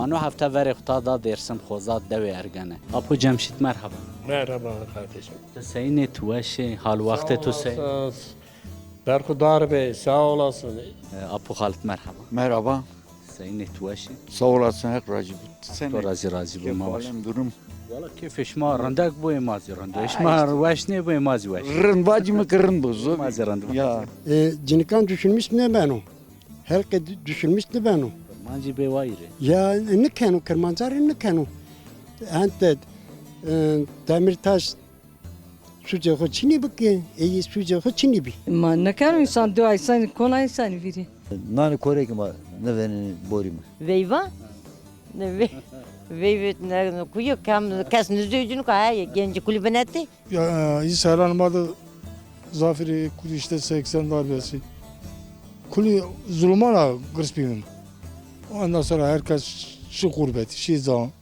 Manu hafta veri kutada dersim khozat devi ergene. Apo Cemşit merhaba. Merhaba kardeşim. Seyni tuveşi hal vakti tu sey. Berkudar Bey sağ olasın. Apo Halit merhaba. Merhaba, Seyni tuveşi. sağ olasın hep Racip. Sen To razı bu mavaş. Kefalem durum. Valla keyf işma randak bu emazi randu. İşma veş ne bu emazi veş. Rın bacımı kırın bozu. Emazi randu. Ya Cinikan düşünmüş ne ben o? Herkes düşünmüş ne ben o? Manci be vayre. Ya ne kenu kermanzar ne kenu? Ante Demirtaş suca ho çini baki, iyi suca ho çini bi. Ma ne kadar insan dua insan kona insan biri. Nani korek ma ne veni borim. Veyva? Ne veyvet ne kuyu kam kesin düzücünü kaya genci kulübenetti. Ya İsa Hanım'da Zaferi Kuli işte 80 darbesi. Kuli zulmana gırspinin. Ondan sonra herkes şu gurbet, şu zaman.